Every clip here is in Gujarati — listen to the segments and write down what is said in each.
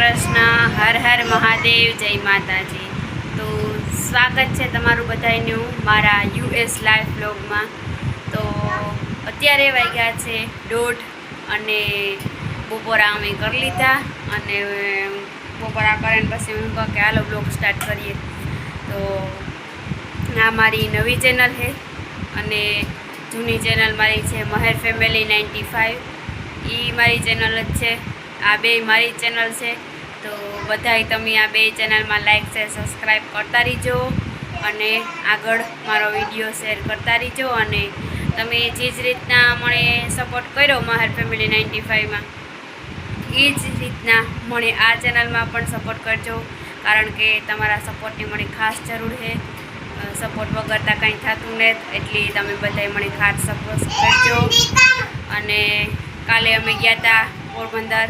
કૃષ્ણ, હર હર મહાદેવ, જય માતાજી। તો સ્વાગત છે તમારું બધાનું મારા યુએસ લાઈવ બ્લોગમાં। તો અત્યારે વાગ્યા છે 1:30 અને બપોરા અમે કરી લીધા અને બપોરા કરીને પછી હું કહું કે હાલો બ્લોગ સ્ટાર્ટ કરીએ। તો આ મારી નવી ચેનલ છે અને જૂની ચેનલ મારી છે મહેર ફેમિલી 95। એ મારી ચેનલ જ છે, આ બે મારી ચેનલ છે। તો બધાય તમે આ બે ચેનલમાં લાઈક શેર સબસ્ક્રાઈબ કરતા રહીજો અને આગળ મારો વિડીયો શેર કરતા રહીજો। અને તમે જે જ રીતના મને સપોર્ટ કર્યો મહેર ફેમિલી 95માં એ જ રીતના મને આ ચેનલમાં પણ સપોર્ટ કરજો, કારણ કે તમારા સપોર્ટની મને ખાસ જરૂર છે। સપોર્ટ વગરતા કંઈ થતું નથી, એટલે તમે બધાય મને ખાસ સપોર્ટ કરજો। અને કાલે અમે ગયા હતા પોરબંદર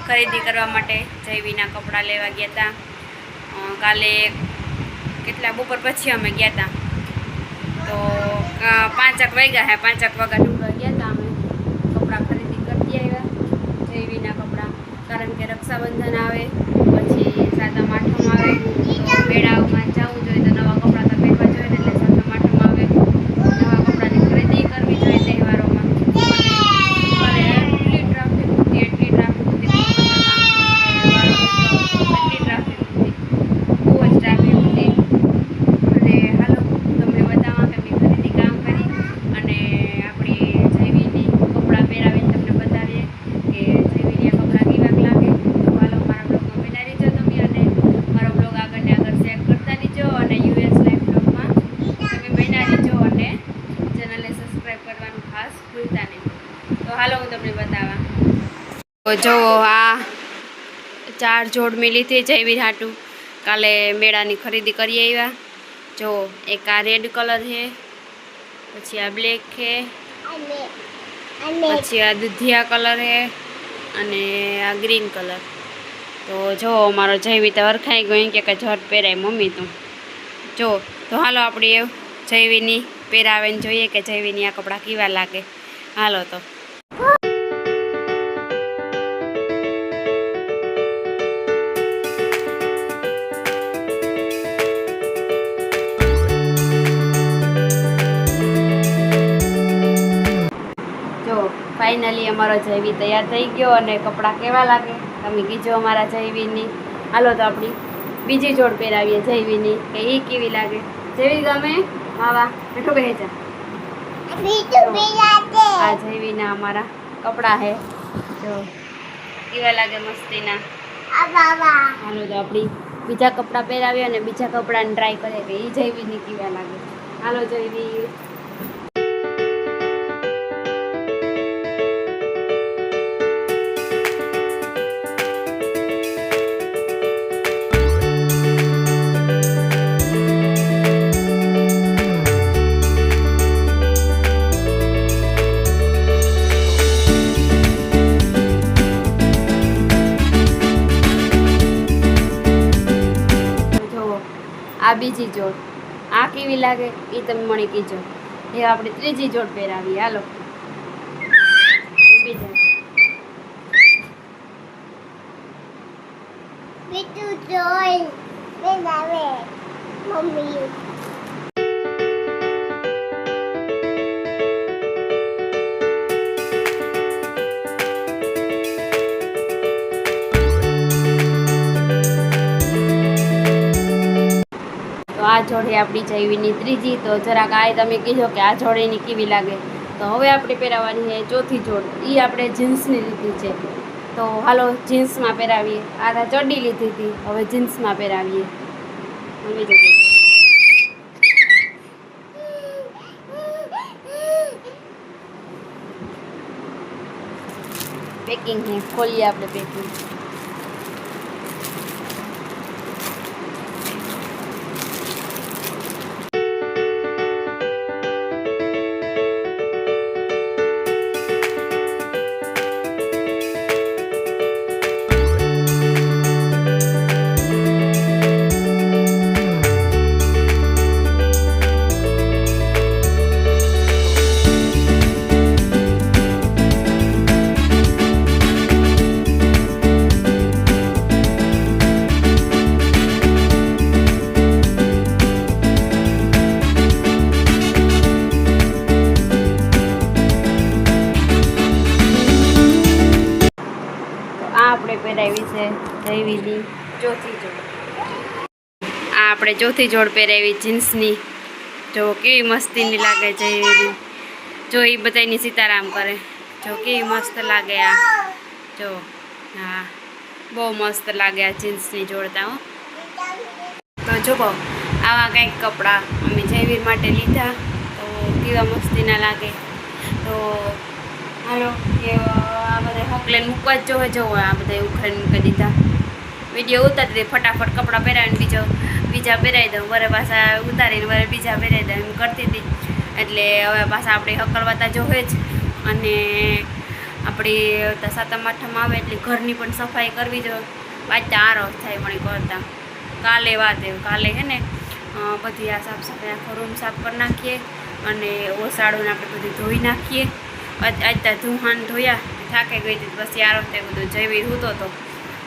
ખરીદી કરવા માટે, જયવીના કપડાં લેવા ગયા હતા। કાલે કેટલા બપોર પછી અમે ગયા હતા, તો 5 વાગ્યા હે, 5 વાગ્યા ડુંગર ગયા હતા અમે, કપડાં ખરીદી કરતી આવ્યા જયવીના કપડાં, કારણ કે રક્ષાબંધન આવે પછી સાતમ આઠમ આવે તો મેળાઓમાં જવું જોઈએ, તો નવા કપડાં તો પહેરવા જોઈએ ને, એટલે સાતમ આઠમ આવે નવા કપડાની ખરીદી કરવી જોઈએ તહેવારોમાં। એટલી ટ્રાફિક હતી બહુ જ ટ્રાફિક હતી। અને હાલો તમને બતાવવા કે મેં ખરીદી કામ કરી અને આપણી જયવીની કપડાં પહેરાવીને તમને બતાવીએ કે જયવીની આ કપડાં કેવાક લાગે। તો હાલો મારા બ્લોગમાં બના રહીજો તમે અને મારો બ્લોગ આગળ ને આગળ શેર કરતા રહીજો અને યુએસ લાઈવ બ્લોગમાં તમે બના રહીજો અને ચેનલને સબસ્ક્રાઈબ કરવાનું ખાસ ભૂલતા નહીં। તો હાલો હું તમને બતાવવા। તો જો આ 4 જોડ મેં લીધી જયવી હાટું, કાલે મેળાની ખરીદી કરી આવ્યા। જો એક આ રેડ કલર છે, પછી આ બ્લેક છે, પછી આ દુધિયા કલર છે અને આ ગ્રીન કલર। તો જો મારો જયવી તો હરખાઈ ગયો કે ઝટ પહેરાય મમ્મી તું જો। તો હાલો આપણે જયવીની પહેરાવીને જોઈએ કે જયવીની આ કપડાં કેવા લાગે। હાલો તો ફાઇનલી અમારો જયવી તૈયાર થઈ ગયો અને કપડાં કેવા લાગે તમે કીજો અમારા જયવીની। હાલો તો આપણી બીજી જોડ પહેરાવીએ જયવીની કે એ કેવી લાગે। જયવી ગમે માવા બેઠો બેહે જા, આ જયવીના અમારા કપડાં છે, જો કેવા લાગે મસ્તીના। હાલો તો આપણી બીજા કપડાં પહેરાવીએ અને બીજા કપડાને ટ્રાય કરીએ કે એ જયવીની કેવા લાગે। હાલો જયવી આ બીજી જોડ આ કેવી લાગે એ તમે મને કીજો। એ આપણે ત્રીજી જોડ પહેરાવીએ। હાલો મમ્મી આ જોડે આપણી જયવીની ત્રીજી। તો જરાક આ તમે કીધો કે આ જોડેની કેવી લાગે। તો હવે આપણે પહેરાવવાની છે ચોથી જોડ, એ આપણે જીન્સની લીધી છે। તો હાલો જીન્સમાં પહેરાવીએ। આ ચડ્ડી લીધી હતી, હવે જીન્સમાં પહેરાવીએ। પેકિંગ છે, ખોલીએ આપણે પેકિંગ। પહેરાવી છે જયવીની ચોથી જોડ. આ આપણે ચોથી જોડ પહેરાવી જીન્સની. જો કેવી મસ્તીની લાગે જયવીની. જો એ બધાની સીતારામ કરે. જો કેવી મસ્ત લાગે આ. જો હા બહુ મસ્ત લાગે આ જીન્સની જોડતા હો. તો જો આવા કંઈક કપડાં અમે જયવીર માટે લીધા. તો કેવા મસ્તીના લાગે. તો હાલો કે આ બધા હકલેને મૂકવા જ જોવે. જવો આ બધા ઉખડીને મૂકી દીધા. વિડીયો ઉતારી દે ફટાફટ કપડાં પહેરાવીને બીજા પહેરાવી દઉં. વરે પાછા ઉતારીને વરે બીજા પહેરાવી દઉં એમ કરતી હતી. એટલે હવે પાછા આપણે હકલવાતા જોવે જ. અને આપણી સાતમ આઠમ આવે એટલે ઘરની પણ સફાઈ કરવી જો. વાંચતા આરો થાય પણ કરતા. કાલે વાત એવું કાલે હે ને બધી આ સાફ સફાઈ આખો રૂમ સાફ કરી નાખીએ. અને ઓસાડુને આપણે બધું ધોઈ નાખીએ. અત્યારે ધુહાન ધોયા થાકે ગઈ હતી પછી આરો થાય બધું. જયવીર હૂતો હતો.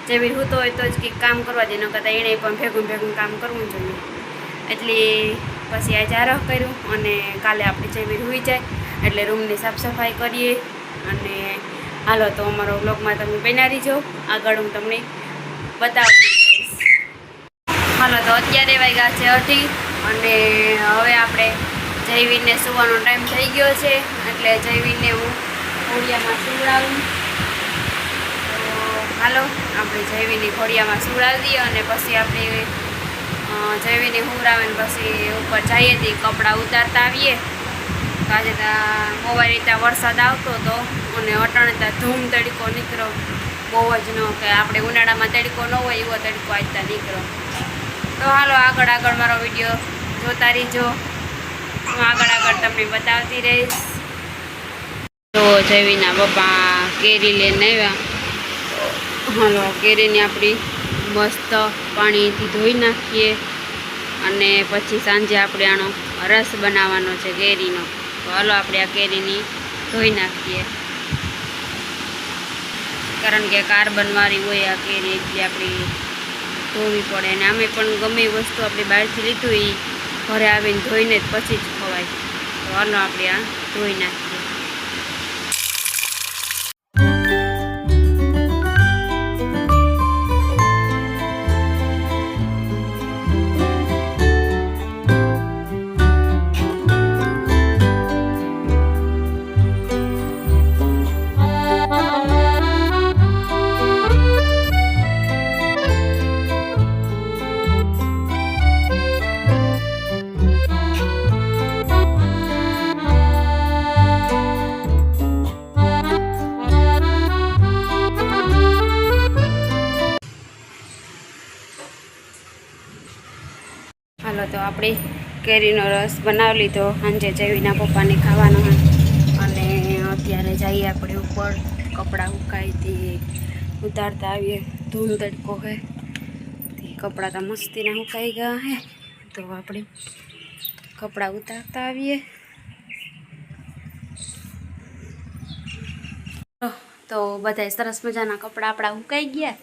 જયવીર હૂતો હોય તો જ કંઈક કામ કરવા દે. ન કરતાં એણે પણ ભેગું કામ કરવું જોઈએ. એટલે પછી આજે આરોહ કર્યું. અને કાલે આપણે જયવીર હોઈ જાય એટલે રૂમની સાફ સફાઈ કરીએ. અને હાલો તો અમારો બ્લોગમાં તમે બનાવી જાઓ. આગળ હું તમને બતાવતી જઈશ. હાલો તો અત્યારે વાગ્યા છે 8 અને હવે આપણે જયવીરને સુવાનો ટાઈમ થઈ ગયો છે. એટલે જયવીરને હું ઘોડિયામાં સુવડાવું. તો હાલો આપણે જયવીરની ઘોડિયામાં સુવડાવી દઈએ. અને પછી આપણે જયવીરને સુવડાવીને પછી ઉપર જઈએ તે કપડાં ઉતારતા આવીએ. આજે ત્યાં મોબાઈલ રીતે વરસાદ આવતો હતો અને અટાણે ત્યાં ધૂમ તડકો નીકળ્યો. બહુ જ ન કે આપણે ઉનાળામાં તડકો ન હોય એવો તડકો આજતા નીકળ્યો. તો હાલો આગળ મારો વિડીયો જોતા રહીજો. હું આગળ તમને બતાવતી રહીશ. તો જયવીના પપ્પા કેરી લઈને આવ્યા. હાલો કેરીને આપણી મસ્ત પાણીથી ધોઈ નાખીએ. અને પછી સાંજે આપણે આનો રસ બનાવવાનો છે કેરીનો. તો હાલો આપણે આ કેરીની ધોઈ નાખીએ. કારણ કે કાર્બનવાળી હોય આ કેરી એટલે આપણી ધોવી પડે. અને અમે પણ ગમે એ વસ્તુ આપણે બહારથી લીધું એ ઘરે આવીને ધોઈને જ પછી જ ખવાય. તો હાલો આપણે આ ધોઈ નાખીએ. હાલો તો આપણે કેરીનો રસ બનાવી લીધો. સાંજે જયવીના પપ્પાને ખાવાનો. અને અત્યારે જઈએ આપણે ઉપર કપડાં સુકાઈથી ઉતારતા આવીએ. ધૂમ તડકો હે કપડાં તો મસ્તીના સુકાઈ ગયા હે. તો આપણે કપડાં ઉતારતા આવીએ. તો બધા સરસ મજાના કપડાં આપણા સુકાઈ ગયા.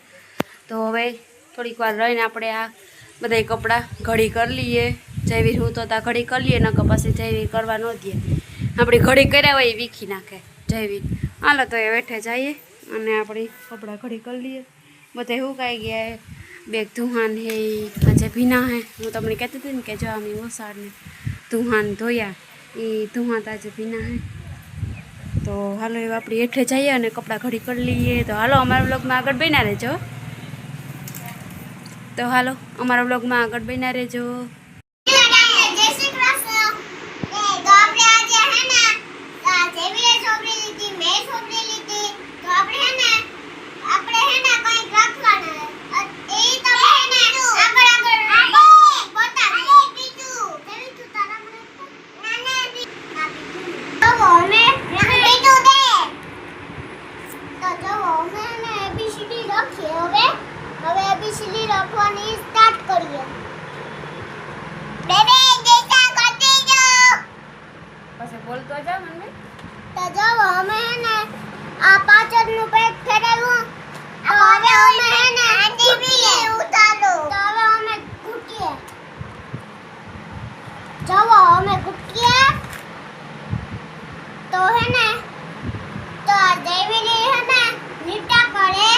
તો હવે થોડીક વાર રહીને આપણે આ બધા કપડાં ઘડી કરી લઈએ. જયવીર હું તો ત્યાં ઘડી કરી લઈએ. નકર પછી જયવીર કરવા ન દે. આપણે ઘડી કર્યા હોય એ વીખી નાખે જયવીર. હાલો તો એ વેઠે જઈએ અને આપણે કપડાં ઘડી કરી લઈએ. બધા સુકાઈ ગયા. બેગ ધુહાન હે આજે ભીના હે. હું તમને કહેતી હતી ને કે જો અમે ઓસાડને ધુહાન ધોયા એ ધુહાન આજે ભીના હે. તો હાલો એવું આપણે હેઠે જઈએ અને કપડાં ઘડી કરી લઈએ. તો હાલો અમારા બ્લોગમાં આગળ બન્યા રહેજો. તો હાલો અમારા બ્લોગમાં આગળ બન્યા રહેજો. હવે ABCD લખવાની સ્ટાર્ટ કરીએ. બેબે દેતા કરતી જાઓ. પછી બોલતો જા મને. તો જો અમે હે ને આ પાછળનું પેજ ફેરવ્યું. તો હવે અમે હે ને ટીવી ઉતારો. તો હવે અમે કૂટીએ. જો અમે કૂટીએ. તો હે ને તો આ દેવીની હે ને લીટા કરે.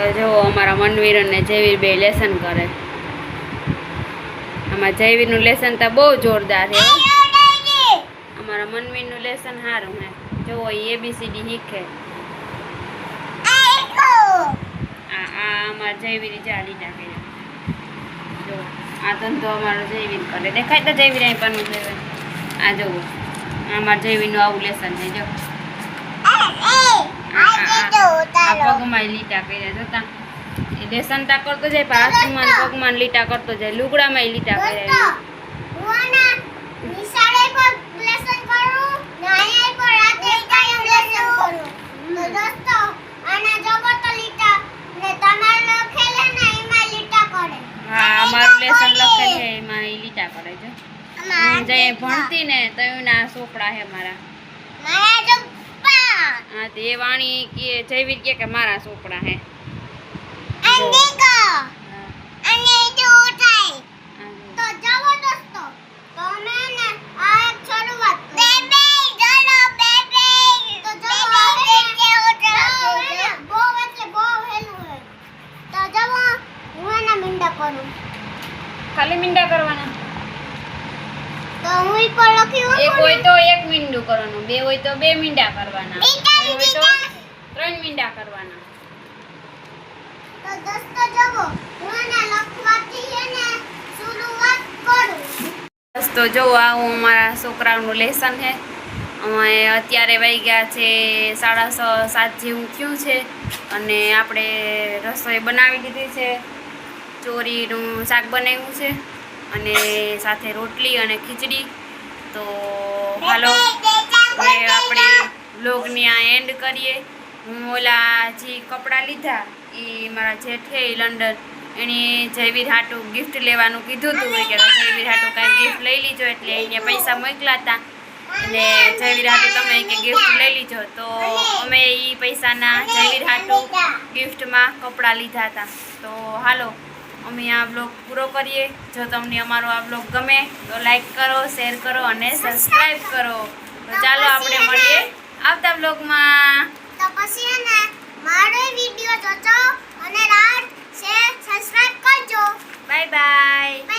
તો જો અમારા મનવીર અને જયવીર બે લેસન કરે. અમારા જયવીરનું લેસન તો બહુ જોરદાર છે હો. અમારા મનવીરનું લેસન સારું હે. જો એ ABCD શીખે. આ અમારા જયવીર જાડી નાખે. જો આ ધંધો અમારો જયવીર કરે. દેખાય તો જયવીર અહીં પણ જયવીર. આ જુઓ અમારા જયવીરનું આવું લેસન છે. જો પગમાં લીટા કર્યા જોતા એ લેસન તા કરતો જાય પાસમાં પગમાં લીટા કરતો જાય લુગડામાં લીટા કર્યા. હા અમારું લેસન લખેલ છે એમાં એ લીટા કરે છે. હું જે ભણતી ને તો એના છોકરા હે મારા. હા તે વાણી કે જયવીર કે મારા છોકરા હે. ખાલી મીંડા કરવાના. એક હોય તો એક મીંડું કરવાનું, બે હોય તો બે મીંડા કરવાના, ત્રણ હોય તો ત્રણ મીંડા કરવાના. બસ તો જો આવું અમારા છોકરાઓનું લેસન છે. અમે અત્યારે વાગ્યા છે 6:30-7 જેવું થયું છે અને આપણે રસોઈ બનાવી દીધી છે. ચોરીનું શાક બનાવ્યું છે અને સાથે રોટલી અને ખીચડી. તો હાલો હવે આપણે વ્લોગની આ એન્ડ કરીએ. હું ઓલા જે કપડાં લીધા એ મારા જેઠે લંડન એની જયવીર હાટું ગિફ્ટ લેવાનું કીધું હતું કે જયવીર હાટું કાંઈ ગિફ્ટ લઈ લીજો એટલે એને પૈસા મોકલા હતા એટલે જયવીર હાટું તમે કે ગિફ્ટ લઈ લીજો. તો અમે એ પૈસાના જયવીર હાટું ગિફ્ટમાં કપડાં લીધા હતા. તો હાલો અમે આ બ્લોગ પૂરો કરીએ. જો તમને અમારો આ બ્લોગ ગમે તો લાઈક કરો, શેર કરો અને સબસ્ક્રાઈબ કરો. તો ચાલો આપણે મળીએ આવતા બ્લોગમાં. તો પછી ને મારો વિડિયો જોજો અને લાઈક શેર સબસ્ક્રાઇબ કરજો. Bye bye.